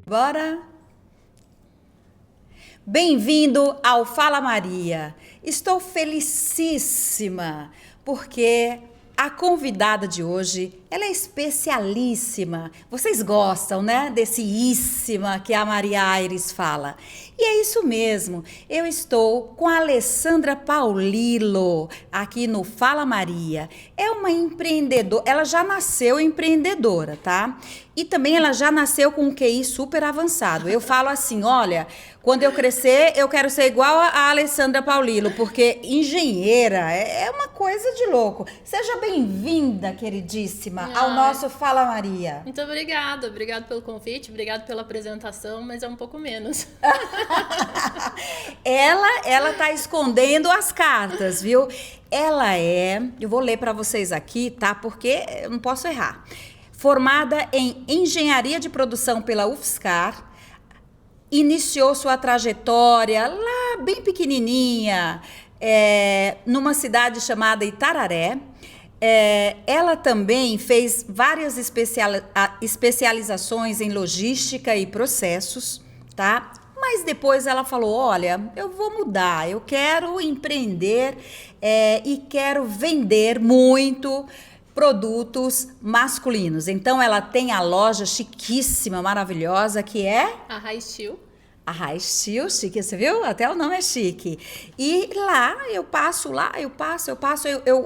Bora? Bem-vindo ao Fala Maria. Estou felicíssima porque a convidada de hoje, ela é especialíssima. Vocês gostam, né, desse íssima que a Maria Aires fala. E é isso mesmo. Eu estou com a Alessandra Paulillo aqui no Fala Maria. É uma empreendedora, ela já nasceu empreendedora, tá? E também ela já nasceu com um QI super avançado. Eu falo assim, olha, quando eu crescer, eu quero ser igual a Alessandra Paulillo, porque engenheira é uma coisa de louco. Seja bem-vinda, queridíssima, ao nosso Fala Maria. Muito obrigada, obrigado pelo convite, obrigado pela apresentação, mas é um pouco menos. Ela tá escondendo as cartas, viu? Eu vou ler para vocês aqui, tá? Porque eu não posso errar. Formada em Engenharia de Produção pela UFSCar, iniciou sua trajetória lá bem pequenininha, numa cidade chamada Itararé. Ela também fez várias especializações em logística e processos, tá? Mas depois ela falou, olha, eu vou mudar, eu quero empreender e quero vender muito produtos masculinos. Então ela tem a loja chiquíssima, maravilhosa, que é A High Steel. a High Steel, chique, você viu? Até o nome é chique. E lá,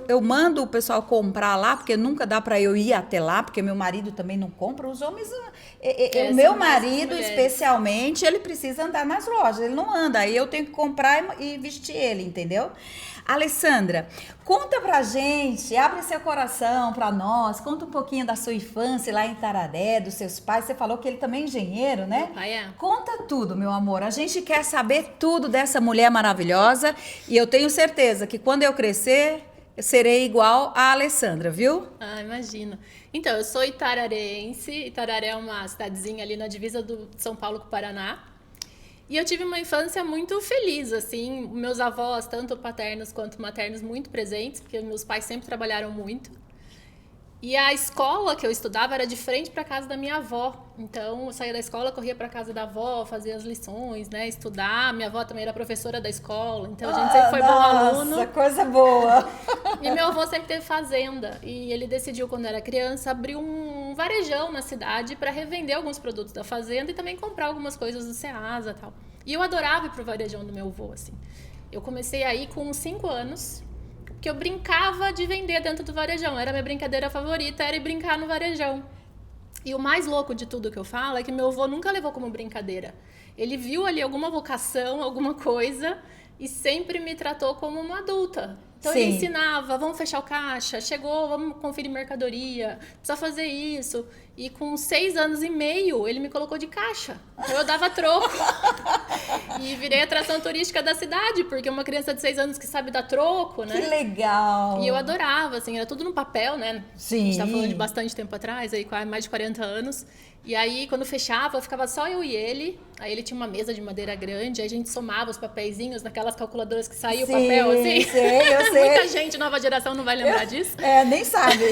eu mando o pessoal comprar lá, porque nunca dá para eu ir até lá, porque meu marido também não compra. Os homens, o meu São mais marido mulheres. especialmente, ele precisa andar nas lojas, ele não anda, aí eu tenho que comprar e vestir ele, entendeu? Alessandra, conta pra gente, abre seu coração pra nós, conta um pouquinho da sua infância lá em Tararé, dos seus pais. Você falou que ele também é engenheiro, né? Meu pai é. Conta tudo, meu amor. A gente quer saber tudo dessa mulher maravilhosa e eu tenho certeza que quando eu crescer, eu serei igual a Alessandra, viu? Ah, imagino. Então, eu sou itararense. Itararé é uma cidadezinha ali na divisa do São Paulo com o Paraná. E eu tive uma infância muito feliz, assim. Meus avós, tanto paternos quanto maternos, muito presentes, porque meus pais sempre trabalharam muito. E a escola que eu estudava era de frente para casa da minha avó. Então, eu saía da escola, corria para casa da avó, fazia as lições, né, estudar. Minha avó também era professora da escola, então a gente sempre foi bom aluno. Nossa, coisa boa. E meu avô sempre teve fazenda. E ele decidiu, quando era criança, abrir um varejão na cidade para revender alguns produtos da fazenda e também comprar algumas coisas do Ceasa e tal. E eu adorava ir pro varejão do meu avô, assim. Eu comecei aí com uns 5 anos, que eu brincava de vender dentro do varejão. Era a minha brincadeira favorita, era ir brincar no varejão. E o mais louco de tudo que eu falo é que meu avô nunca levou como brincadeira. Ele viu ali alguma vocação, alguma coisa, e sempre me tratou como uma adulta. Então ele Sim. ensinava, vamos fechar o caixa, chegou, vamos conferir mercadoria, precisa fazer isso. E com 6 anos e meio, ele me colocou de caixa. Então eu dava troco. E virei atração turística da cidade, porque uma criança de 6 anos que sabe dar troco, né? Que legal. E eu adorava, assim, era tudo no papel, né? Sim. A gente tá falando de bastante tempo atrás, aí mais de 40 anos. E aí, quando fechava, ficava só eu e ele. Aí ele tinha uma mesa de madeira grande, aí a gente somava os papeizinhos naquelas calculadoras que saía o papel, assim. Sei, eu sei. Muita gente, nova geração, não vai lembrar disso. Nem sabe.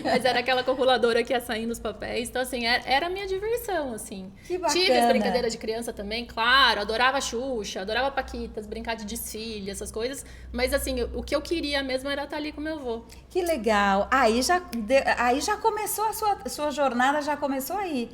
Mas era aquela calculadora que ia saindo os papéis. Então, assim, era a minha diversão, assim. Que bacana. Tive as brincadeiras de criança também, claro. Adorava Xuxa, adorava Paquitas, brincar de desfile, essas coisas. Mas, assim, o que eu queria mesmo era estar ali com meu avô. Que legal. Aí já começou a sua jornada, já começou aí.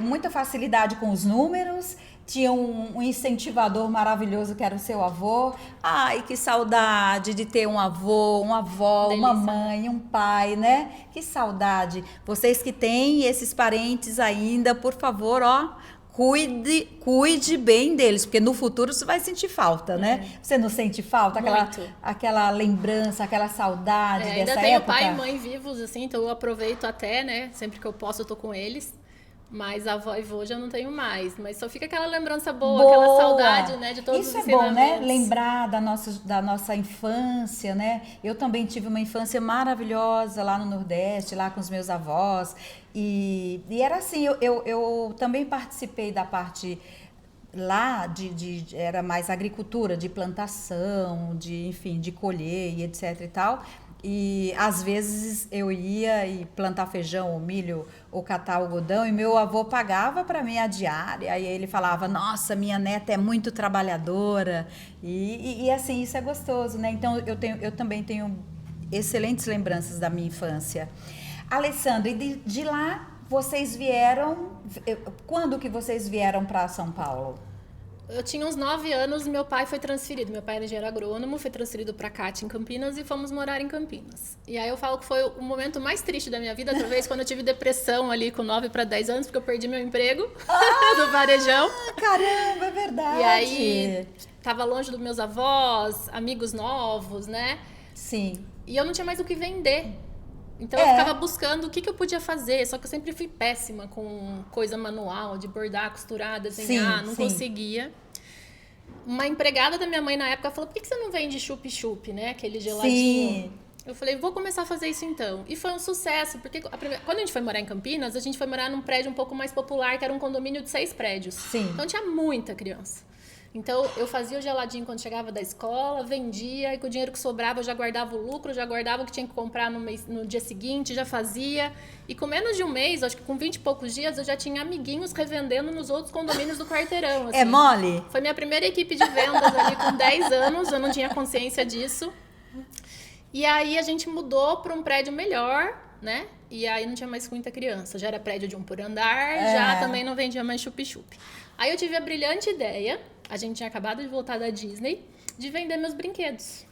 Muita facilidade com os números, tinha um incentivador maravilhoso que era o seu avô. Ai, que saudade de ter um avô, uma avó, Delícia. uma mãe, um pai, né? Que saudade. Vocês que têm esses parentes ainda, por favor, ó, cuide bem deles, porque no futuro você vai sentir falta, né? Você não sente falta? Muito. Aquela lembrança, aquela saudade dessa ainda época? tenho pai e mãe vivos, assim, então eu aproveito até, né? Sempre que eu posso, eu tô com eles. Mas avó e vô já não tenho mais. Mas só fica aquela lembrança boa, aquela saudade, né? De todos Isso os é bom, né? ensinamentos. Lembrar da nossa infância, né? Eu também tive uma infância maravilhosa lá no Nordeste, lá com os meus avós. E era assim, eu também participei da parte lá era mais agricultura, de plantação, enfim, de colher e etc e tal. E às vezes eu ia e plantar feijão ou milho ou catar algodão e meu avô pagava para mim a diária. E ele falava: nossa, minha neta é muito trabalhadora. E assim, isso é gostoso, né? Então eu também tenho excelentes lembranças da minha infância. Alessandro, e de lá vocês vieram. Quando que vocês vieram para São Paulo? Eu tinha uns 9 anos, meu pai foi transferido. Meu pai era engenheiro agrônomo, foi transferido para CAT em Campinas e fomos morar em Campinas. E aí eu falo que foi o momento mais triste da minha vida, talvez quando eu tive depressão ali com 9 para 10 anos, porque eu perdi meu emprego do varejão. Caramba, é verdade. E aí tava longe dos meus avós, amigos novos, né? Sim. E eu não tinha mais o que vender. Então eu ficava buscando o que eu podia fazer, só que eu sempre fui péssima com coisa manual, de bordar, costurar, desenhar, não conseguia. Uma empregada da minha mãe na época falou: por que você não vende chup-chup, né? Aquele geladinho. Sim. Eu falei: vou começar a fazer isso então. E foi um sucesso, porque quando a gente foi morar em Campinas, a gente foi morar num prédio um pouco mais popular, que era um condomínio de 6 prédios. Sim. Então tinha muita criança. Então, eu fazia o geladinho quando chegava da escola, vendia, e com o dinheiro que sobrava eu já guardava o lucro, já guardava o que tinha que comprar no dia seguinte, já fazia. E com menos de um mês, acho que com 20 e poucos dias, eu já tinha amiguinhos revendendo nos outros condomínios do quarteirão. Assim. É mole? Foi minha primeira equipe de vendas ali com 10 anos, eu não tinha consciência disso. E aí a gente mudou para um prédio melhor, né? E aí não tinha mais muita criança, já era prédio de 1 por andar, já também não vendia mais chup-chup. Aí eu tive a brilhante ideia, a gente tinha acabado de voltar da Disney, de vender meus brinquedos.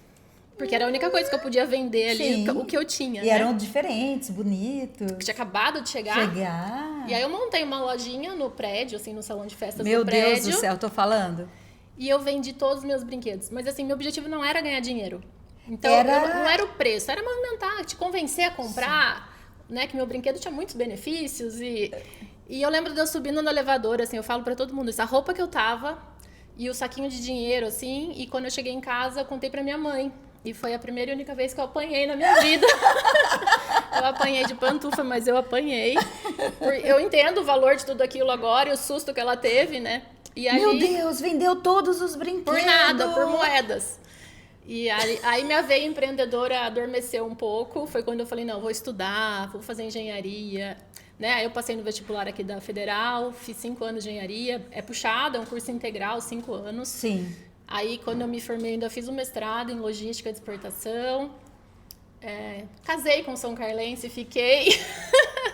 Porque era a única coisa que eu podia vender ali, o que eu tinha. E eram diferentes, bonitos. Tinha acabado de chegar. E aí eu montei uma lojinha no prédio, assim, no salão de festas do prédio. Meu Deus do céu, tô falando. E eu vendi todos os meus brinquedos. Mas assim, meu objetivo não era ganhar dinheiro. Então, não era o preço, era movimentar, te convencer a comprar, né? Que meu brinquedo tinha muitos benefícios. E eu lembro de eu subindo no elevador, assim, eu falo pra todo mundo isso, a roupa que eu tava e o saquinho de dinheiro, assim, e quando eu cheguei em casa, eu contei pra minha mãe. E foi a primeira e única vez que eu apanhei na minha vida. Eu apanhei de pantufa, mas eu apanhei. Eu entendo o valor de tudo aquilo agora e o susto que ela teve, né? E aí, meu Deus, vendeu todos os brinquedos. Por nada, por moedas. E aí minha veia empreendedora adormeceu um pouco. Foi quando eu falei, não, vou estudar, vou fazer engenharia. Né? Aí eu passei no vestibular aqui da Federal, fiz 5 anos de engenharia. É puxado, é um curso integral, 5 anos. Sim. Aí, quando eu me formei, ainda fiz um mestrado em logística de exportação. Casei com São Carlense, fiquei.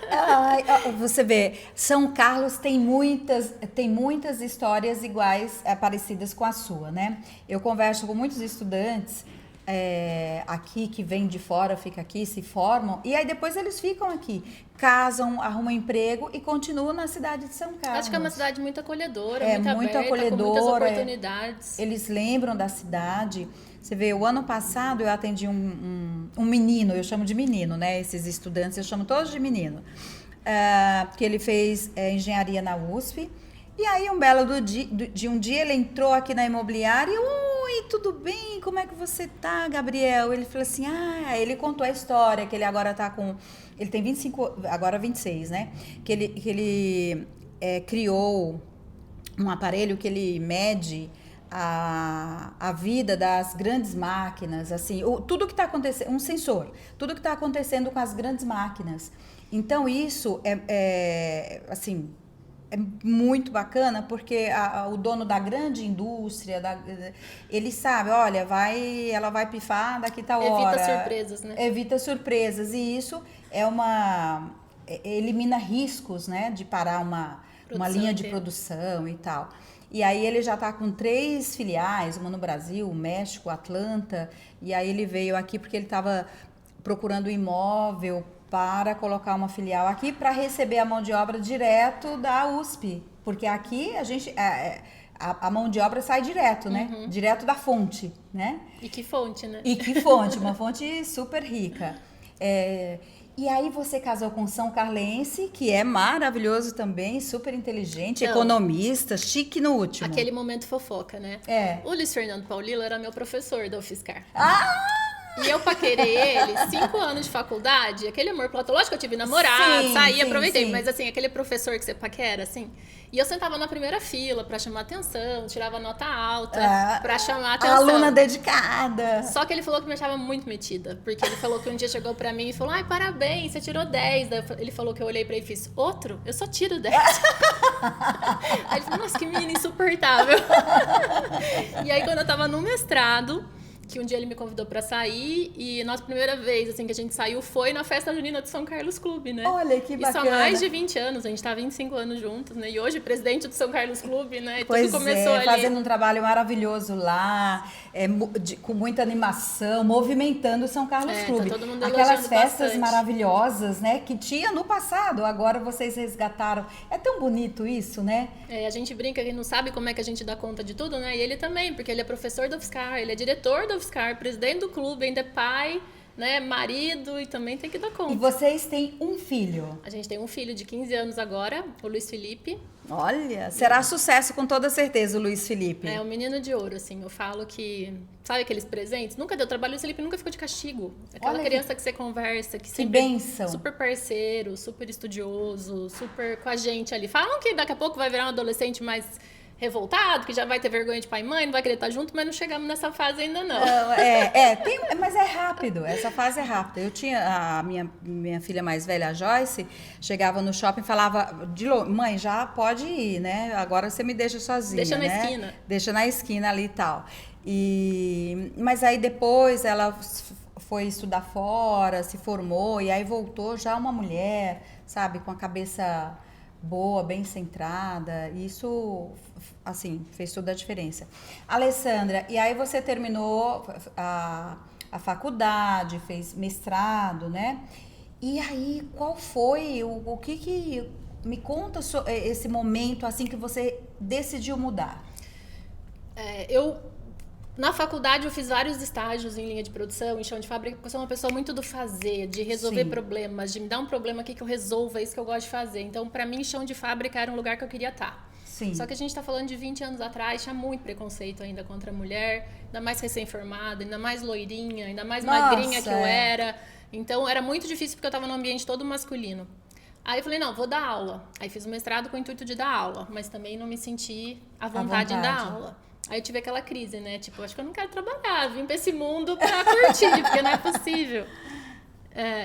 Ai, você vê, São Carlos tem muitas histórias iguais, parecidas com a sua, né? Eu converso com muitos estudantes aqui que vêm de fora, ficam aqui, se formam, e aí depois eles ficam aqui, casam, arrumam emprego e continuam na cidade de São Carlos. Acho que é uma cidade muito acolhedora, muito aberta, acolhedora, com muitas oportunidades. Eles lembram da cidade. Você vê, o ano passado eu atendi um menino, eu chamo de menino, né? Esses estudantes eu chamo todos de menino, porque ele fez engenharia na USP. E aí, um belo de um dia, ele entrou aqui na imobiliária e, oi, tudo bem? Como é que você tá, Gabriel? Ele falou assim, ele contou a história, que ele agora tá com... Ele tem 25, agora 26, né? Que ele criou um aparelho que ele mede a vida das grandes máquinas, assim, tudo que está acontecendo, um sensor, tudo que está acontecendo com as grandes máquinas. Então, isso assim... É muito bacana porque o dono da grande indústria, ele sabe, olha, ela vai pifar daqui tal hora. Evita surpresas, né? Evita surpresas. E isso elimina riscos, né? De parar uma linha de produção e tal. E aí ele já está com 3 filiais, uma no Brasil, México, Atlanta. E aí ele veio aqui porque ele estava procurando um imóvel para colocar uma filial aqui para receber a mão de obra direto da USP, porque aqui a mão de obra sai direto, né? Uhum. Direto da fonte, né? E que fonte, né? E que fonte, uma fonte super rica. E aí você casou com São Carlense, que é maravilhoso também, super inteligente, economista, chique no último. Aquele momento fofoca, né? O Luiz Fernando Paulilo era meu professor da UFSCar. E eu paquerei ele 5 anos de faculdade, aquele amor platônico, que eu tive namorado, Sim, saí, sim, aproveitei, sim. mas assim, aquele professor que você paquera, assim. E eu sentava na primeira fila pra chamar atenção, tirava nota alta pra chamar A atenção. aluna dedicada. Só que ele falou que me achava muito metida, porque ele falou que um dia chegou pra mim e falou: ai, parabéns, você tirou 10. Daí ele falou que eu olhei pra ele e fiz: outro? Eu só tiro 10. Aí ele falou: nossa, que menina insuportável. E aí, quando eu tava no mestrado, que um dia ele me convidou pra sair, e a nossa primeira vez, assim, que a gente saiu foi na festa junina do São Carlos Clube, né? Olha, que bacana. Isso há mais de 20 anos, a gente tá 25 anos juntos, né? E hoje, presidente do São Carlos Clube, né? E Pois tudo começou ali. fazendo um trabalho maravilhoso lá, com muita animação, movimentando o São Carlos Tá Clube. todo mundo Aquelas elogiando festas bastante. maravilhosas, né? Que tinha no passado, agora vocês resgataram. É tão bonito isso, né? A gente brinca que não sabe como é que a gente dá conta de tudo, né? E ele também, porque ele é professor da UFSCar, ele é diretor da UFSCar, presidente do clube, ainda é pai, né? Marido, e também tem que dar conta. E vocês têm um filho. A gente tem um filho de 15 anos agora, o Luiz Felipe. Olha, será sucesso com toda certeza o Luiz Felipe. É um menino de ouro, assim. Eu falo que, sabe aqueles presentes? Nunca deu trabalho, o Luiz Felipe nunca ficou de castigo. Aquela Olha criança que você conversa, que Que sempre bênção. super parceiro, super estudioso, super com a gente ali. Falam que daqui a pouco vai virar um adolescente mais revoltado, que já vai ter vergonha de pai e mãe, não vai querer estar junto, mas não chegamos nessa fase ainda não. Mas é rápido, essa fase é rápida. Eu tinha a minha filha mais velha, a Joyce, chegava no shopping e falava, mãe, já pode ir, né? Agora você me deixa sozinha, Deixa na né? esquina. Deixa na esquina ali e tal. Mas aí depois ela foi estudar fora, se formou, e aí voltou já uma mulher, sabe, com a cabeça boa, bem centrada. Isso, assim, fez toda a diferença. Alessandra, e aí você terminou a faculdade, fez mestrado, né? E aí, qual foi, o que me conta esse momento, assim, que você decidiu mudar? Na faculdade eu fiz vários estágios em linha de produção, em chão de fábrica, porque eu sou uma pessoa muito do fazer, de resolver Sim. problemas, de me dar um problema aqui que eu resolva, é isso que eu gosto de fazer. Então, pra mim, chão de fábrica era um lugar que eu queria estar. Sim. Só que a gente tá falando de 20 anos atrás, tinha muito preconceito ainda contra a mulher, ainda mais recém-formada, ainda mais loirinha, ainda mais magrinha que eu era. Então, era muito difícil porque eu tava num ambiente todo masculino. Aí eu falei, não, vou dar aula. Aí fiz o mestrado com o intuito de dar aula, mas também não me senti à vontade em dar aula. Aí eu tive aquela crise, né? Tipo, acho que eu não quero trabalhar, vim pra esse mundo pra curtir, porque não é possível.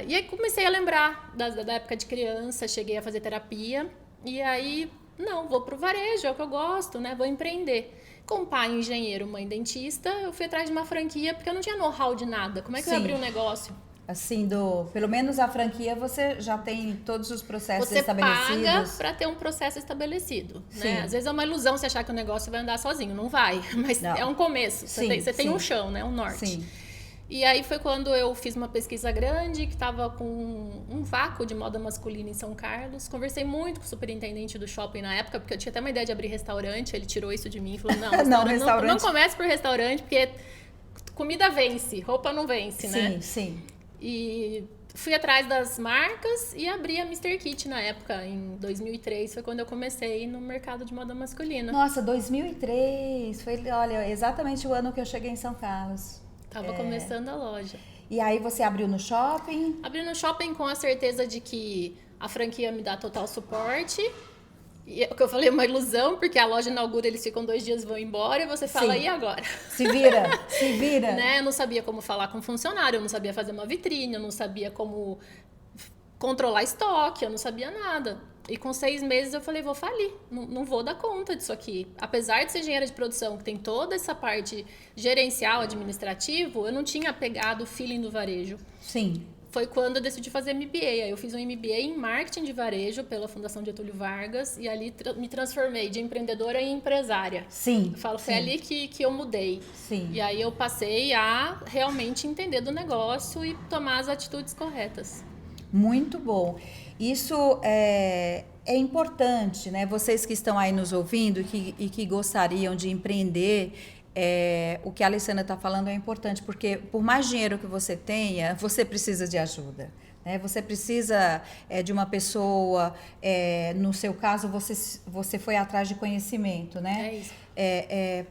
E aí comecei a lembrar da época de criança, cheguei a fazer terapia, e aí, não, vou pro varejo, é o que eu gosto, né? Vou empreender. Com pai engenheiro, mãe dentista, eu fui atrás de uma franquia, porque eu não tinha know-how de nada. Como é que eu ia abrir um negócio? Assim, pelo menos a franquia, você já tem todos os processos Você estabelecidos. paga para ter um processo estabelecido, né? Às vezes é uma ilusão você achar que o negócio vai andar sozinho, não vai, mas é um começo. Você tem um chão, né? Um norte. Sim. E aí foi quando eu fiz uma pesquisa grande, que estava com um vácuo de moda masculina em São Carlos. Conversei muito com o superintendente do shopping na época, porque eu tinha até uma ideia de abrir restaurante, ele tirou isso de mim e falou, não comece por restaurante, porque comida vence, roupa não vence, né? Sim, sim. E fui atrás das marcas e abri a Mr. Kit na época, em 2003, foi quando eu comecei no mercado de moda masculina. Nossa, 2003, foi, olha, exatamente o ano que eu cheguei em São Carlos. Tava começando a loja. E aí você abriu no shopping? Abri no shopping com a certeza de que a franquia me dá total suporte. E o que eu falei é uma ilusão, porque a loja inaugura, eles ficam 2 dias e vão embora, e você fala, e agora? Se vira, se vira. Né? Eu não sabia como falar com funcionário, eu não sabia fazer uma vitrine, eu não sabia como controlar estoque, eu não sabia nada. E com 6 meses eu falei, vou falir, não vou dar conta disso aqui. Apesar de ser engenheira de produção, que tem toda essa parte gerencial, administrativo, eu não tinha pegado o feeling do varejo. Sim. Foi quando eu decidi fazer MBA. Aí eu fiz um MBA em marketing de varejo pela Fundação Getúlio Vargas e ali me transformei de empreendedora em empresária. Sim. Eu falo, foi ali que eu mudei. Sim. E aí eu passei a realmente entender do negócio e tomar as atitudes corretas. Muito bom. Isso é importante, né? Vocês que estão aí nos ouvindo e que gostariam de empreender, o que a Alessandra está falando é importante, porque por mais dinheiro que você tenha, você precisa de ajuda, né? Você precisa de uma pessoa, no seu caso, você foi atrás de conhecimento, né? É isso.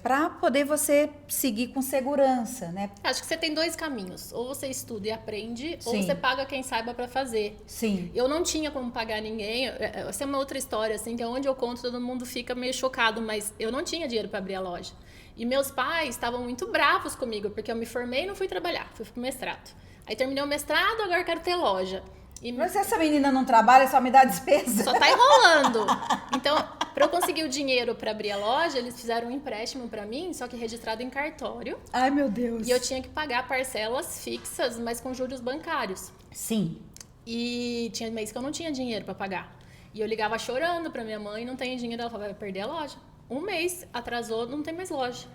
Para poder você seguir com segurança, né? Acho que você tem dois caminhos. Ou você estuda e aprende, ou Sim. você paga quem saiba para fazer. Sim. Eu não tinha como pagar ninguém. Essa é uma outra história, assim, que é onde eu conto, todo mundo fica meio chocado, mas eu não tinha dinheiro para abrir a loja. E meus pais estavam muito bravos comigo, porque eu me formei e não fui trabalhar, fui pro mestrado. Aí terminei o mestrado, agora quero ter loja. Mas se essa menina não trabalha, só me dá despesa. Só tá enrolando. Então, para eu conseguir o dinheiro para abrir a loja, eles fizeram um empréstimo para mim, só que registrado em cartório. Ai, meu Deus. E eu tinha que pagar parcelas fixas, mas com juros bancários. Sim. E tinha mês que eu não tinha dinheiro para pagar. E eu ligava chorando para minha mãe, não tem dinheiro, ela falava, vai perder a loja. Um mês atrasou, não tem mais loja.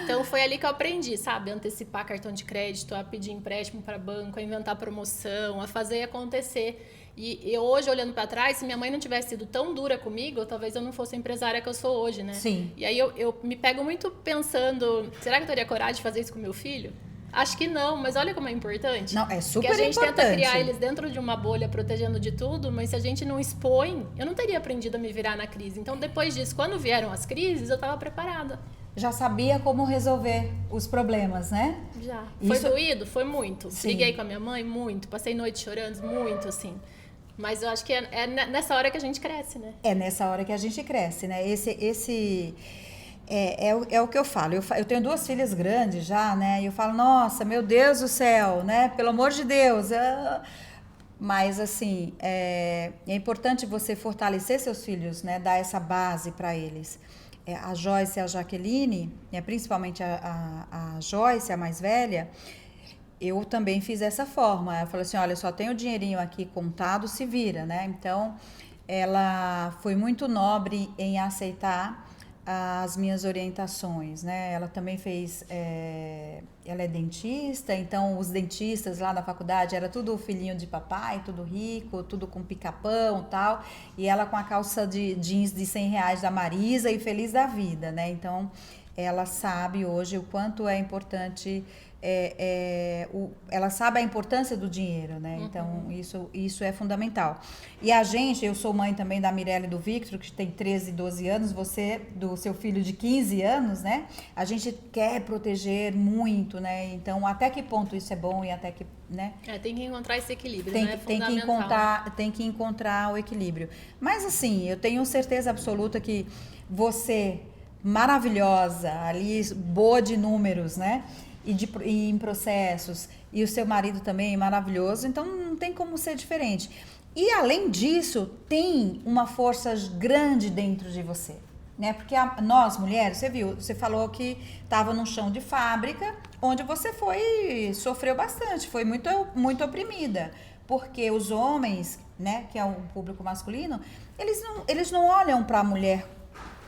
Então foi ali que eu aprendi, sabe? Antecipar cartão de crédito, a pedir empréstimo para banco, a inventar promoção, a fazer acontecer. E eu hoje, olhando para trás, se minha mãe não tivesse sido tão dura comigo, talvez eu não fosse a empresária que eu sou hoje, né? Sim. E aí eu me pego muito pensando, será que eu teria coragem de fazer isso com meu filho? Acho que não, mas olha como é importante. Não, é super importante. Porque a gente tenta criar eles dentro de uma bolha, protegendo de tudo, mas se a gente não expõe, eu não teria aprendido a me virar na crise. Então, depois disso, quando vieram as crises, eu estava preparada. Já sabia como resolver os problemas, né? Já. Isso... Foi doído? Foi muito. Sim. Briguei com a minha mãe? Muito. Passei noite chorando? Muito, assim. Mas eu acho que é nessa hora que a gente cresce, né? É nessa hora que a gente cresce, né? É o que eu falo. Eu tenho 2 filhas grandes já, né? E eu falo, nossa, meu Deus do céu, né? Pelo amor de Deus. Mas, assim, é importante você fortalecer seus filhos, né? Dar essa base para eles. A Joyce e a Jaqueline, principalmente a Joyce, a mais velha, eu também fiz dessa forma. Eu falei assim, olha, eu só tenho o dinheirinho aqui contado, se vira, né? Então, ela foi muito nobre em aceitar as minhas orientações, né? Ela também fez, ela é dentista, então os dentistas lá da faculdade era tudo filhinho de papai, tudo rico, tudo com pica-pão e tal, e ela com a calça de jeans de R$100 da Marisa e feliz da vida, né? Então, ela sabe hoje o quanto é importante, ela sabe a importância do dinheiro, né? Então, isso é fundamental. E a gente, eu sou mãe também da Mirella e do Victor, que tem 13 e 12 anos, você, do seu filho de 15 anos, né? A gente quer proteger muito, né? Então, até que ponto isso é bom e até que, né? Tem que encontrar esse equilíbrio, né? Tem que encontrar o equilíbrio. Mas, assim, eu tenho certeza absoluta que você, maravilhosa, ali, boa de números, né? E em processos, e o seu marido também maravilhoso, então não tem como ser diferente. E além disso, tem uma força grande dentro de você, né? Porque nós mulheres, você viu, você falou que estava num chão de fábrica, onde você sofreu bastante, foi muito, muito oprimida, porque os homens, né, que é o público masculino, eles não olham para a mulher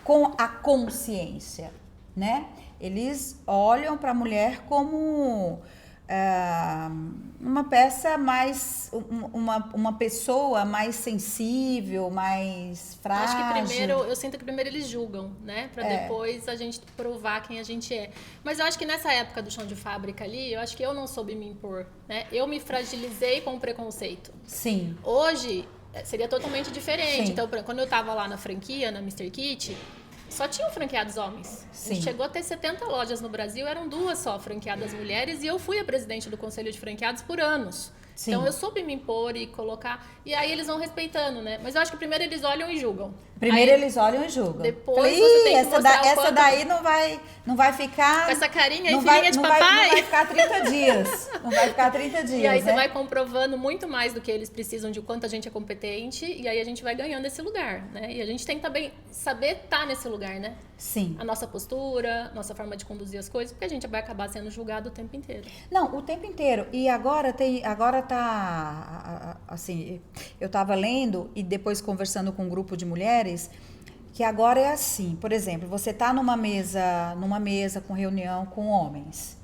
com a consciência, né? Eles olham para a mulher como uma peça mais, uma pessoa mais sensível, mais frágil. Acho que eu sinto que primeiro eles julgam, né? Para depois a gente provar quem a gente é. Mas eu acho que nessa época do chão de fábrica ali, eu acho que eu não soube me impor, né? Eu me fragilizei com o preconceito. Sim. Hoje seria totalmente diferente. Sim. Então, quando eu tava lá na franquia, na Mr. Kit, só tinham franqueados homens. Sim. A gente chegou a ter 70 lojas no Brasil, eram 2 só franqueadas mulheres, e eu fui a presidente do Conselho de Franqueados por anos. Sim. Então eu soube me impor e colocar, e aí eles vão respeitando, né? Mas eu acho que primeiro eles olham e julgam. Primeiro aí, eles olham e julgam. Depois você tem que mostrar essa daí não vai ficar... Com essa carinha aí, filhinha de papai. Não vai ficar 30 dias. Não vai ficar 30 dias, E aí né? você vai comprovando muito mais do que eles precisam, de quanto a gente é competente, e aí a gente vai ganhando esse lugar, né? E a gente tem que também saber estar nesse lugar, né? Sim. A nossa postura, nossa forma de conduzir as coisas, porque a gente vai acabar sendo julgado o tempo inteiro. Não, o tempo inteiro. E agora tá, assim, eu tava lendo e depois conversando com um grupo de mulheres, que agora é assim, por exemplo, você tá numa mesa com reunião com homens.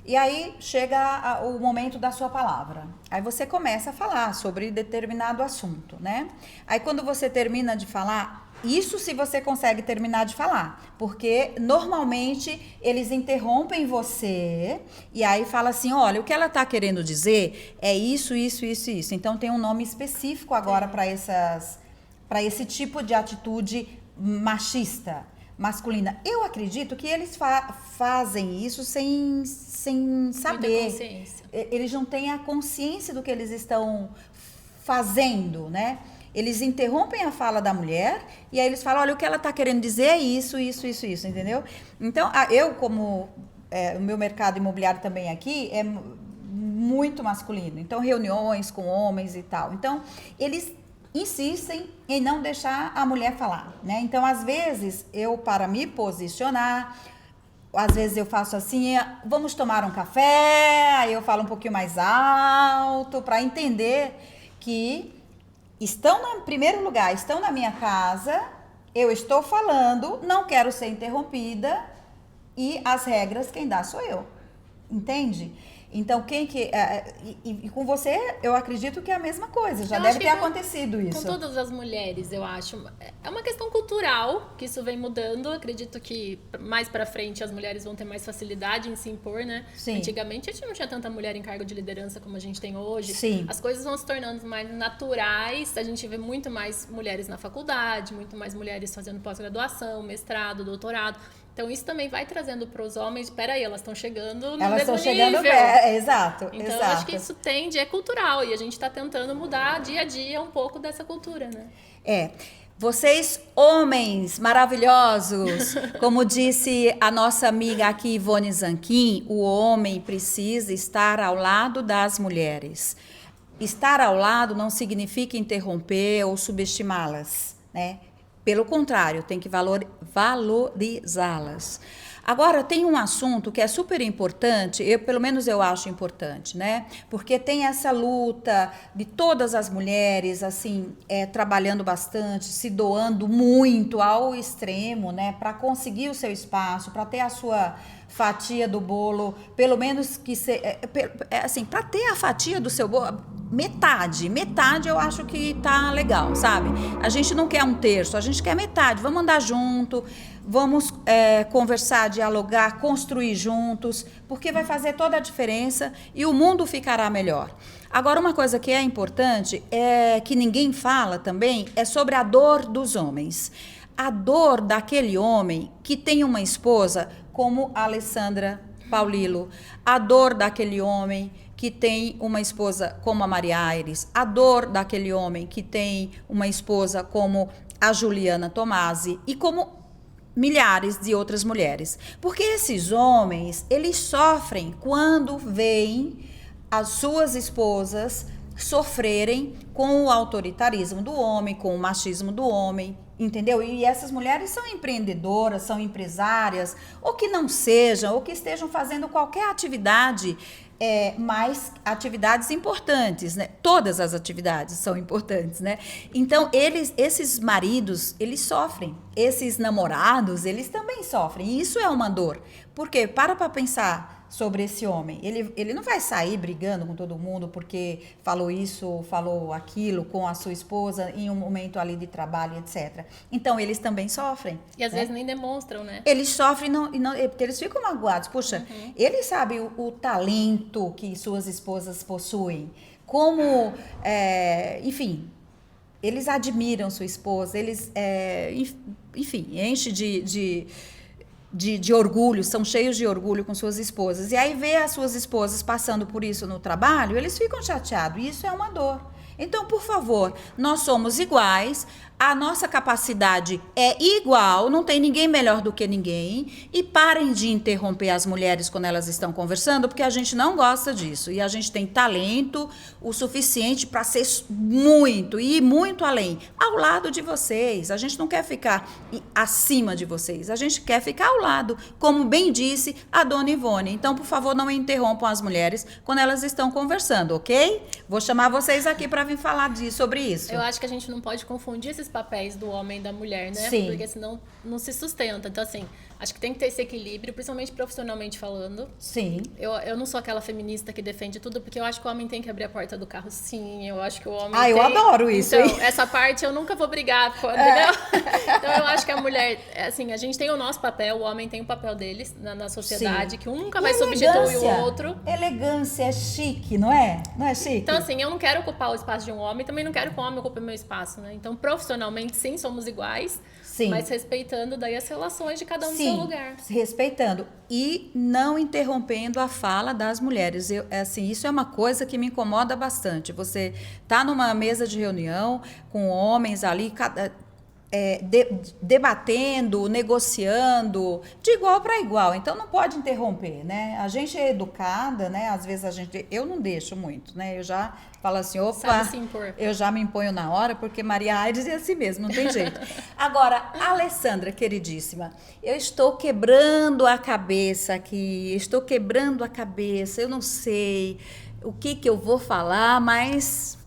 E aí chega o momento da sua palavra. Aí você começa a falar sobre determinado assunto, né? Aí quando você termina de falar, isso se você consegue terminar de falar, porque normalmente eles interrompem você e aí fala assim, olha, o que ela tá querendo dizer é isso, isso, isso, isso. Então tem um nome específico agora para esse tipo de atitude machista, masculina. Eu acredito que eles fazem isso sem saber. Muita consciência. Eles não têm a consciência do que eles estão fazendo, né? Eles interrompem a fala da mulher e aí eles falam, olha, o que ela está querendo dizer é isso, isso, isso, isso, entendeu? Então, eu como o meu mercado imobiliário também aqui é muito masculino. Então, reuniões com homens e tal. Então, eles insistem em não deixar a mulher falar, né? Então, às vezes, para me posicionar, às vezes eu faço assim, vamos tomar um café, aí eu falo um pouquinho mais alto para entender que estão, em primeiro lugar, estão na minha casa, eu estou falando, não quero ser interrompida e as regras quem dá sou eu, entende? Então, e com você, eu acredito que é a mesma coisa, já deve ter acontecido isso. Com todas as mulheres, eu acho. É uma questão cultural, que isso vem mudando. Acredito que mais pra frente as mulheres vão ter mais facilidade em se impor, né? Sim. Antigamente a gente não tinha tanta mulher em cargo de liderança como a gente tem hoje. Sim. As coisas vão se tornando mais naturais, a gente vê muito mais mulheres na faculdade, muito mais mulheres fazendo pós-graduação, mestrado, doutorado. Então, isso também vai trazendo para os homens, peraí, elas estão chegando no mesmo nível. Exato. Então, exato. acho que isso é cultural, e a gente está tentando mudar dia a dia um pouco dessa cultura, né? Vocês, homens maravilhosos, como disse a nossa amiga aqui, Ivone Zanquim, o homem precisa estar ao lado das mulheres. Estar ao lado não significa interromper ou subestimá-las, né? Pelo contrário, tem que valorizá-las. Agora, tem um assunto que é super importante, pelo menos eu acho importante, né? Porque tem essa luta de todas as mulheres, assim, trabalhando bastante, se doando muito ao extremo, né? Para conseguir o seu espaço, para ter a sua fatia do bolo, pelo menos que assim, para ter a fatia do seu bolo, metade eu acho que tá legal, sabe? A gente não quer um terço, a gente quer metade. Vamos andar junto, vamos conversar, dialogar, construir juntos, porque vai fazer toda a diferença e o mundo ficará melhor. Agora, uma coisa que é importante, que ninguém fala também, é sobre a dor dos homens. A dor daquele homem que tem uma esposa como a Alessandra Paulillo, a dor daquele homem que tem uma esposa como a Maria Aires, a dor daquele homem que tem uma esposa como a Juliana Tomasi e como milhares de outras mulheres. Porque esses homens, eles sofrem quando veem as suas esposas sofrerem com o autoritarismo do homem, com o machismo do homem, entendeu? E essas mulheres são empreendedoras, são empresárias, ou que não sejam, ou que estejam fazendo qualquer atividade, mas atividades importantes, né? Todas as atividades são importantes, né? Então, esses maridos, eles sofrem. Esses namorados, eles também sofrem. E isso é uma dor. Por quê? Para pensar sobre esse homem. Ele não vai sair brigando com todo mundo porque falou isso, falou aquilo com a sua esposa em um momento ali de trabalho, etc. Então, eles também sofrem. E às vezes nem demonstram, né? Eles sofrem, porque eles ficam magoados. Puxa, eles sabem o talento que suas esposas possuem. Como, enfim, eles admiram sua esposa, eles, enfim, enchem de orgulho, são cheios de orgulho com suas esposas. E aí vê as suas esposas passando por isso no trabalho, eles ficam chateados. E isso é uma dor. Então, por favor, nós somos iguais, a nossa capacidade é igual, não tem ninguém melhor do que ninguém. E parem de interromper as mulheres quando elas estão conversando, porque a gente não gosta disso. E a gente tem talento o suficiente para ser muito, e ir muito além, ao lado de vocês. A gente não quer ficar acima de vocês, a gente quer ficar ao lado, como bem disse a dona Ivone. Então, por favor, não interrompam as mulheres quando elas estão conversando, ok? Vou chamar vocês aqui para vir falar sobre isso. Eu acho que a gente não pode confundir esses papéis do homem e da mulher, né? Sim. Porque senão não se sustenta. Então, assim, acho que tem que ter esse equilíbrio, principalmente profissionalmente falando. Sim. Eu não sou aquela feminista que defende tudo, porque eu acho que o homem tem que abrir a porta do carro, sim. Eu acho que o homem eu adoro isso. Então, essa parte eu nunca vou brigar, entendeu? Então, eu acho que a mulher, assim, a gente tem o nosso papel, o homem tem o papel deles na sociedade, que um nunca vai substituir o outro. Elegância é chique, não é? Não é chique? Então, assim, eu não quero ocupar o espaço de um homem, também não quero que o homem ocupe o meu espaço, né? Então, profissionalmente, sim, somos iguais, mas respeitando daí as relações de cada um no seu lugar. Respeitando e não interrompendo a fala das mulheres. Assim, isso é uma coisa que me incomoda bastante. Você tá numa mesa de reunião com homens ali, debatendo, negociando, de igual para igual. Então não pode interromper, né? A gente é educada, né? Às vezes eu não deixo muito, né? Eu já falo assim, opa, eu já me imponho na hora, porque Maria Aires é assim mesmo, não tem jeito. Agora, Alessandra, queridíssima, eu estou quebrando a cabeça aqui, eu não sei o que eu vou falar, mas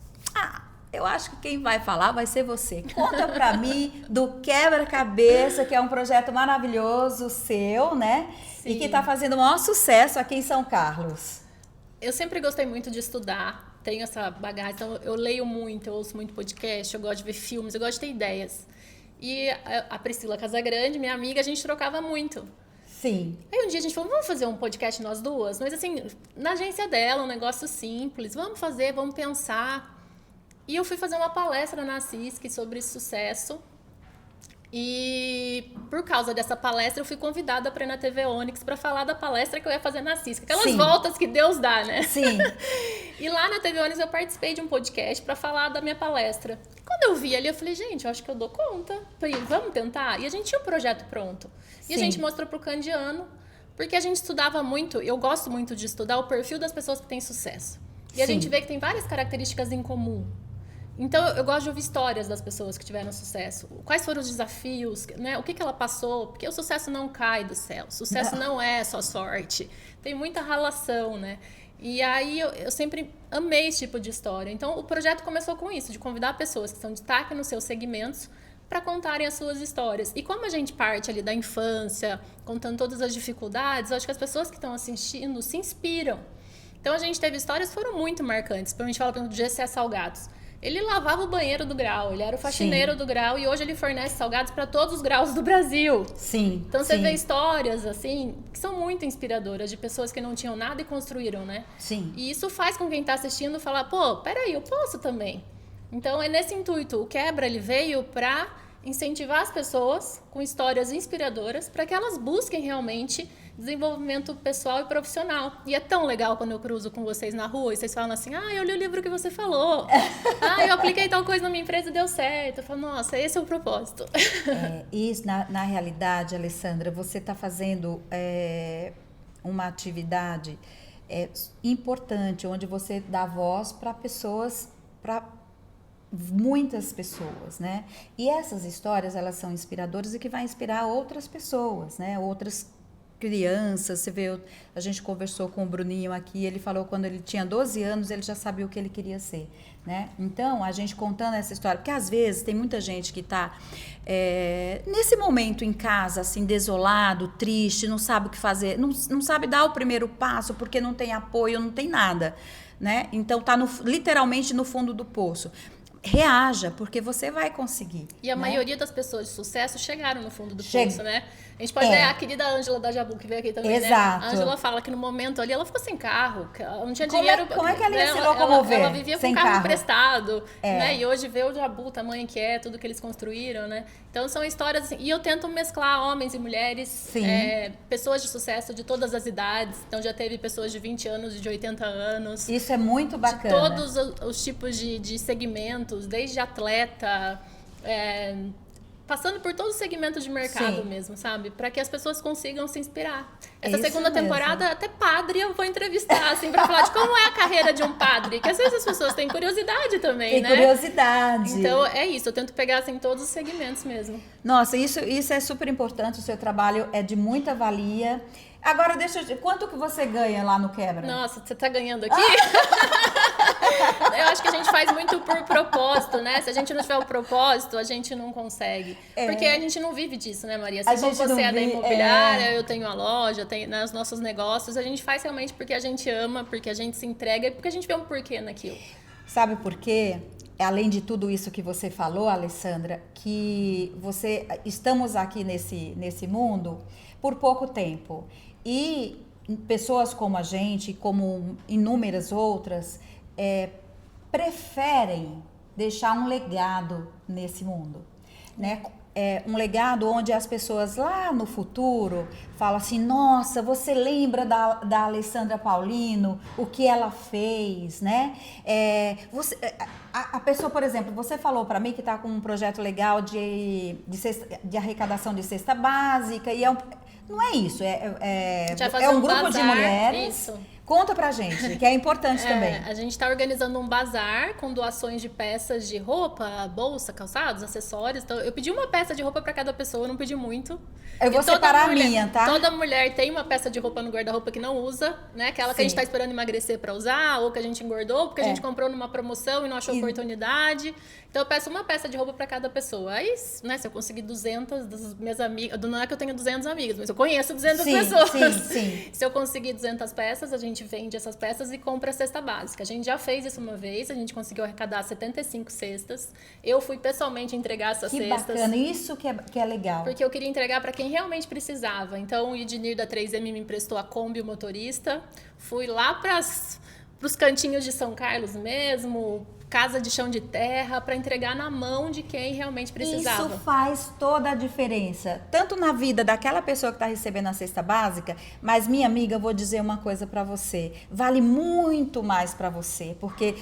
eu acho que quem vai falar vai ser você. Conta pra mim do Quebra-Cabeça, que é um projeto maravilhoso seu, né? Sim. E que tá fazendo o maior sucesso aqui em São Carlos. Eu sempre gostei muito de estudar, tenho essa bagagem, então eu leio muito, eu ouço muito podcast, eu gosto de ver filmes, eu gosto de ter ideias. E a Priscila Casagrande, minha amiga, a gente trocava muito. Sim. Aí um dia a gente falou, vamos fazer um podcast nós duas? Mas assim, na agência dela, um negócio simples, vamos fazer, vamos pensar. E eu fui fazer uma palestra na CISC sobre sucesso. E por causa dessa palestra, eu fui convidada para ir na TV Onix para falar da palestra que eu ia fazer na CISC. Aquelas voltas que Deus dá, né? Sim. E lá na TV Onix eu participei de um podcast para falar da minha palestra. Quando eu vi ali, eu falei, gente, eu acho que eu dou conta. Falei, vamos tentar? E a gente tinha um projeto pronto. E a gente mostrou pro Candiano, porque a gente estudava muito, eu gosto muito de estudar o perfil das pessoas que têm sucesso. E a gente vê que tem várias características em comum. Então, eu gosto de ouvir histórias das pessoas que tiveram sucesso. Quais foram os desafios, né? O que ela passou? Porque o sucesso não cai do céu. O sucesso não é só sorte. Tem muita relação, né? E aí, eu sempre amei esse tipo de história. Então, o projeto começou com isso, de convidar pessoas que são destaque nos seus segmentos para contarem as suas histórias. E como a gente parte ali da infância, contando todas as dificuldades, eu acho que as pessoas que estão assistindo se inspiram. Então, a gente teve histórias que foram muito marcantes. Para a gente falar, por exemplo, do Gessé Salgados. Ele lavava o banheiro do Grau, ele era o faxineiro do Grau e hoje ele fornece salgados para todos os graus do Brasil. Sim. Então você vê histórias assim que são muito inspiradoras de pessoas que não tinham nada e construíram, né? Sim. E isso faz com quem está assistindo falar, pô, peraí, eu posso também. Então é nesse intuito, o Quebra ele veio para incentivar as pessoas com histórias inspiradoras para que elas busquem realmente desenvolvimento pessoal e profissional. E é tão legal quando eu cruzo com vocês na rua e vocês falam assim, eu li o livro que você falou. Eu apliquei tal coisa na minha empresa e deu certo. Eu falo, nossa, esse é o propósito. Isso, na realidade, Alessandra, você está fazendo uma atividade importante, onde você dá voz para pessoas, para muitas pessoas, né? E essas histórias, elas são inspiradoras e que vai inspirar outras pessoas, né? Outras crianças. Você vê, a gente conversou com o Bruninho aqui, ele falou que quando ele tinha 12 anos, ele já sabia o que ele queria ser, né? Então, a gente contando essa história, porque às vezes tem muita gente que está nesse momento em casa, assim, desolado, triste, não sabe o que fazer, não sabe dar o primeiro passo porque não tem apoio, não tem nada, né? Então, está literalmente no fundo do poço. Reaja, porque você vai conseguir. E a maioria das pessoas de sucesso chegaram no fundo do poço, né? A gente pode ver a querida Ângela da Jabu, que veio aqui também, Exato. né? A Ângela fala que no momento ali ela ficou sem carro, ela não tinha dinheiro. Como é que ela ia se locomover? Ela vivia com carro emprestado, né? E hoje vê o Jabu, o tamanho que é, tudo que eles construíram, né? Então são histórias assim, e eu tento mesclar homens e mulheres, pessoas de sucesso de todas as idades. Então já teve pessoas de 20 anos, de 80 anos. Isso é muito bacana. De todos os tipos de segmentos, desde atleta, passando por todos os segmentos de mercado mesmo, sabe? Para que as pessoas consigam se inspirar. Essa segunda temporada, até padre eu vou entrevistar, assim, para falar de como é a carreira de um padre. Que às vezes as pessoas têm curiosidade também, né? Tem curiosidade. Então, é isso. Eu tento pegar, assim, todos os segmentos mesmo. Nossa, isso é super importante. O seu trabalho é de muita valia. Agora, quanto que você ganha lá no Quebra? Nossa, você tá ganhando aqui? Eu acho que a gente faz muito por propósito, né? Se a gente não tiver o propósito, a gente não consegue. Porque a gente não vive disso, né, Maria? Se como você é da imobiliária, eu tenho a loja, tenho, né, os nossos negócios, a gente faz realmente porque a gente ama, porque a gente se entrega e porque a gente vê um porquê naquilo. Sabe por quê? Além de tudo isso que você falou, Alessandra, que estamos aqui nesse mundo por pouco tempo. E pessoas como a gente, como inúmeras outras, preferem deixar um legado nesse mundo, né? Um legado onde as pessoas lá no futuro falam assim, nossa, você lembra da Alessandra Paulino, o que ela fez, né? A pessoa, por exemplo, você falou para mim que está com um projeto legal de arrecadação de cesta básica, e não é isso, é um grupo de mulheres. Isso. Conta pra gente, que é importante também. A gente está organizando um bazar com doações de peças de roupa, bolsa, calçados, acessórios. Então, eu pedi uma peça de roupa para cada pessoa, eu não pedi muito. Eu vou separar a minha, tá? Toda mulher tem uma peça de roupa no guarda-roupa que não usa, né? Aquela que a gente tá esperando emagrecer para usar, ou que a gente engordou, porque a gente comprou numa promoção e não achou oportunidade. Então, eu peço uma peça de roupa para cada pessoa. Aí, né, se eu conseguir 200 das minhas amigas... Não é que eu tenha 200 amigas, mas eu conheço 200 pessoas. Sim. Se eu conseguir 200 peças, a gente vende essas peças e compra a cesta básica. A gente já fez isso uma vez, a gente conseguiu arrecadar 75 cestas. Eu fui pessoalmente entregar essas cestas. Que bacana, isso que é legal. Porque eu queria entregar para quem realmente precisava. Então, o Ednir da 3M me emprestou a Kombi, o motorista. Fui lá para os cantinhos de São Carlos mesmo, casa de chão de terra, para entregar na mão de quem realmente precisava. Isso faz toda a diferença, tanto na vida daquela pessoa que está recebendo a cesta básica, mas, minha amiga, eu vou dizer uma coisa para você, vale muito mais para você, porque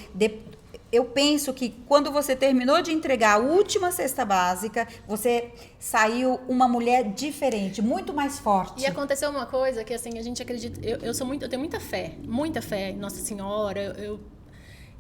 eu penso que quando você terminou de entregar a última cesta básica, você saiu uma mulher diferente, muito mais forte. E aconteceu uma coisa que, assim, a gente acredita... Eu tenho muita fé em Nossa Senhora,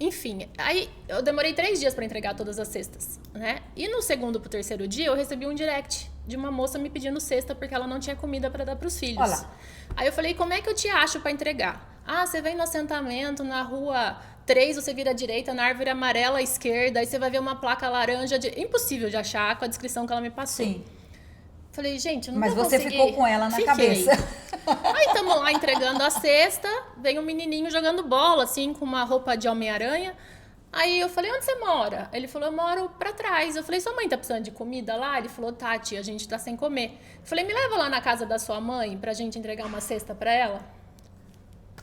enfim, aí eu demorei 3 dias para entregar todas as cestas, né? E no segundo pro terceiro dia eu recebi um direct de uma moça me pedindo cesta porque ela não tinha comida para dar pros filhos. Olá. Aí eu falei, como é que eu te acho para entregar? Ah, você vem no assentamento, na rua 3, você vira à direita, na árvore amarela à esquerda, aí você vai ver uma placa laranja. Impossível de achar com a descrição que ela me passou. Sim. Falei, gente, eu não Mas vou você conseguir. ficou com ela na cabeça. Aí estamos lá entregando a cesta, vem um menininho jogando bola, assim, com uma roupa de Homem-Aranha. Aí eu falei, onde você mora? Ele falou, eu moro pra trás. Eu falei, sua mãe tá precisando de comida lá? Ele falou, Tati, a gente tá sem comer. Eu falei, me leva lá na casa da sua mãe pra gente entregar uma cesta pra ela.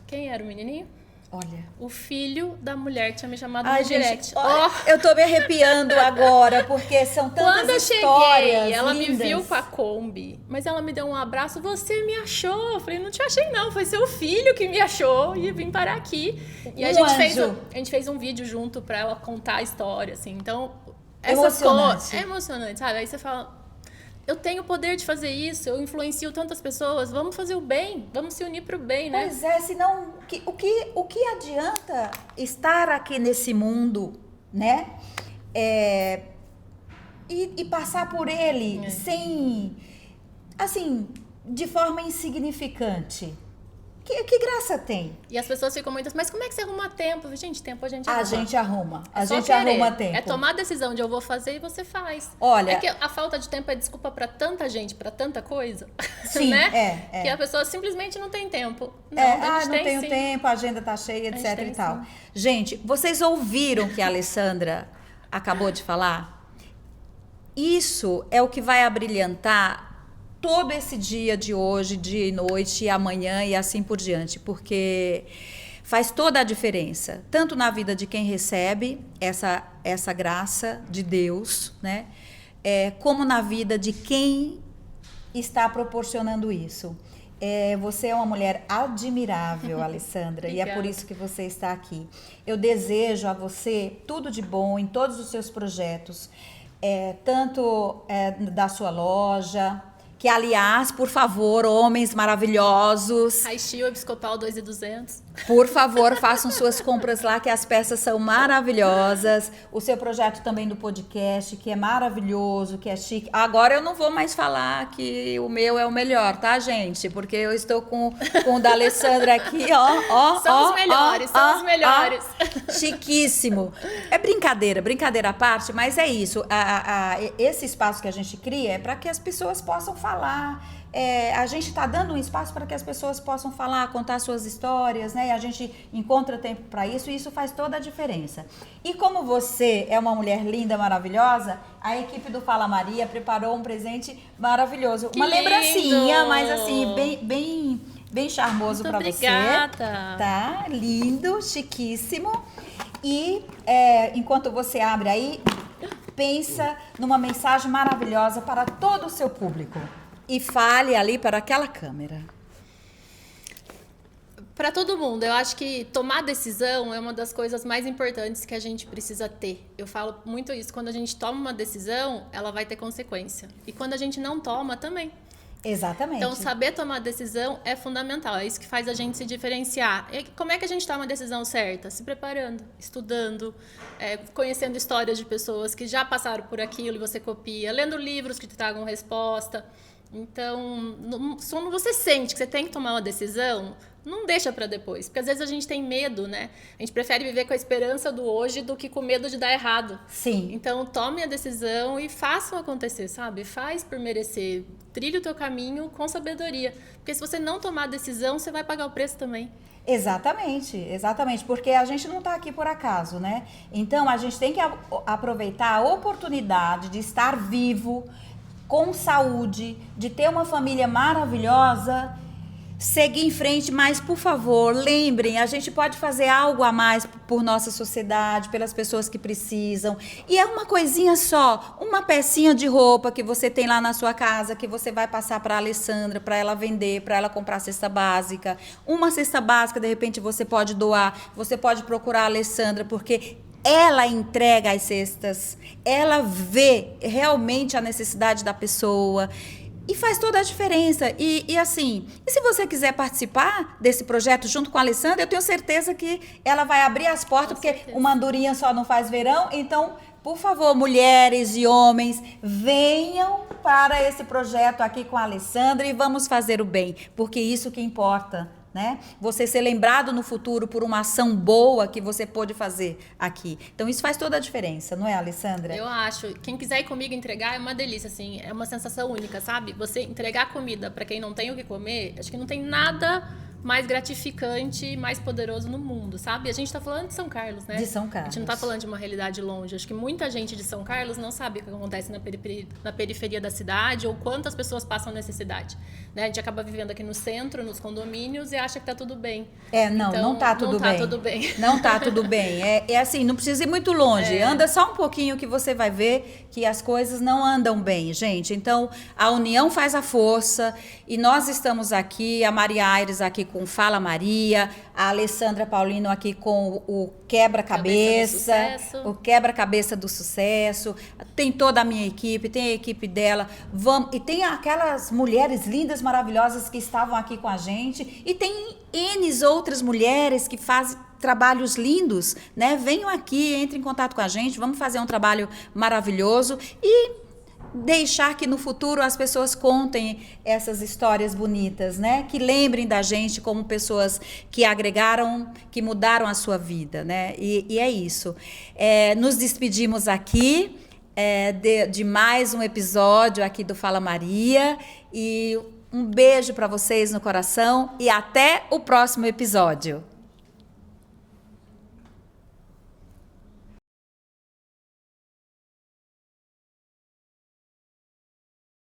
Quem era o menininho? Olha. O filho da mulher que tinha me chamado no direct. Olha, eu tô me arrepiando agora, porque são tantas histórias. Quando eu cheguei, ela lindas. me viu com a Kombi, mas ela me deu um abraço, você me achou. Eu falei, não te achei não, foi seu filho que me achou e vim parar aqui. E a gente fez um vídeo junto pra ela contar a história, assim. Então, essas coisas... É emocionante, sabe? Aí você fala... Eu tenho o poder de fazer isso, eu influencio tantas pessoas, vamos fazer o bem, vamos se unir para o bem, né? Pois é, senão o que adianta estar aqui nesse mundo, né? E passar por ele sem, assim, de forma insignificante. Que graça tem? E as pessoas ficam muitas, mas como é que você arruma tempo? Gente, tempo a gente arruma. A gente arruma. A gente arruma tempo. É tomar a decisão de eu vou fazer e você faz. Olha... É que a falta de tempo é desculpa pra tanta gente, pra tanta coisa. Sim, né? é. Que a pessoa simplesmente não tem tempo. Não, não tenho tempo, a agenda tá cheia, etc e tal. Sim. Gente, vocês ouviram o que a Alessandra acabou de falar? Isso é o que vai abrilhantar todo esse dia de hoje, dia e noite, e amanhã e assim por diante, porque faz toda a diferença, tanto na vida de quem recebe essa graça de Deus, né? Como na vida de quem está proporcionando isso. Você é uma mulher admirável, Alessandra, e é por isso que você está aqui. Eu desejo a você tudo de bom em todos os seus projetos, tanto da sua loja, Que, aliás, por favor, homens maravilhosos, Raichinho Episcopal 2.200. por favor, façam suas compras lá, que as peças são maravilhosas. O seu projeto também do podcast, que é maravilhoso, que é chique. Agora eu não vou mais falar que o meu é o melhor, tá, gente? Porque eu estou com o da Alessandra aqui, ó. São os melhores, são os melhores. Chiquíssimo. É brincadeira à parte, mas é isso. Esse espaço que a gente cria é para que as pessoas possam falar. A gente está dando um espaço para que as pessoas possam falar, contar suas histórias, né? E a gente encontra tempo para isso, e isso faz toda a diferença. E como você é uma mulher linda, maravilhosa, a equipe do Fala Maria preparou um presente maravilhoso. Que uma lindo! lembrancinha, mas assim, bem charmoso para você. Obrigada! Tá? Lindo, chiquíssimo. E enquanto você abre aí, pensa numa mensagem maravilhosa para todo o seu público. E fale ali para aquela câmera. Para todo mundo, eu acho que tomar decisão é uma das coisas mais importantes que a gente precisa ter. Eu falo muito isso, quando a gente toma uma decisão, ela vai ter consequência. E quando a gente não toma, também. Exatamente. Então, saber tomar decisão é fundamental. É isso que faz a gente se diferenciar. E como é que a gente toma a decisão certa? Se preparando, estudando, conhecendo histórias de pessoas que já passaram por aquilo e você copia, lendo livros que te tragam resposta. Então, quando você sente que você tem que tomar uma decisão, não deixa para depois. Porque às vezes a gente tem medo, né? A gente prefere viver com a esperança do hoje do que com medo de dar errado. Sim. Então, tome a decisão e façam acontecer, sabe? Faz por merecer. Trilhe o teu caminho com sabedoria. Porque se você não tomar a decisão, você vai pagar o preço também. Exatamente, porque a gente não está aqui por acaso, né? Então, a gente tem que aproveitar a oportunidade de estar vivo, com saúde, de ter uma família maravilhosa, seguir em frente, mas, por favor, lembrem, a gente pode fazer algo a mais por nossa sociedade, pelas pessoas que precisam. E é uma coisinha só, uma pecinha de roupa que você tem lá na sua casa, que você vai passar para a Alessandra, para ela vender, para ela comprar cesta básica. Uma cesta básica, de repente, você pode doar, você pode procurar a Alessandra, porque ela entrega as cestas, ela vê realmente a necessidade da pessoa e faz toda a diferença. E assim, e se você quiser participar desse projeto junto com a Alessandra, eu tenho certeza que ela vai abrir as portas, porque uma andorinha só não faz verão. Então, por favor, mulheres e homens, venham para esse projeto aqui com a Alessandra e vamos fazer o bem, porque isso que importa. Né? Você ser lembrado no futuro por uma ação boa que você pôde fazer aqui. Então isso faz toda a diferença, não é, Alessandra? Eu acho. Quem quiser ir comigo entregar é uma delícia, assim, é uma sensação única, sabe? Você entregar comida para quem não tem o que comer, acho que não tem nada mais gratificante e mais poderoso no mundo, sabe? A gente tá falando de São Carlos, né? De São Carlos. A gente não tá falando de uma realidade longe. Acho que muita gente de São Carlos não sabe o que acontece na periferia da cidade ou quantas pessoas passam necessidade, né? A gente acaba vivendo aqui no centro, nos condomínios e acha que tá tudo bem. Não tá tudo bem. Não tá tudo bem. Não tá tudo bem. É assim, não precisa ir muito longe. Anda só um pouquinho que você vai ver que as coisas não andam bem, gente. Então, a união faz a força e nós estamos aqui, a Maria Aires aqui com Fala Maria, a Alessandra Paulino aqui com o Quebra-Cabeça, o Quebra-Cabeça do Sucesso. Tem toda a minha equipe, tem a equipe dela. E tem aquelas mulheres lindas, maravilhosas que estavam aqui com a gente. E tem N outras mulheres que fazem trabalhos lindos, né? Venham aqui, entrem em contato com a gente, vamos fazer um trabalho maravilhoso e deixar que no futuro as pessoas contem essas histórias bonitas, né? Que lembrem da gente como pessoas que agregaram, que mudaram a sua vida, né? E é isso. Nos despedimos aqui de mais um episódio aqui do Fala Maria e um beijo para vocês no coração e até o próximo episódio.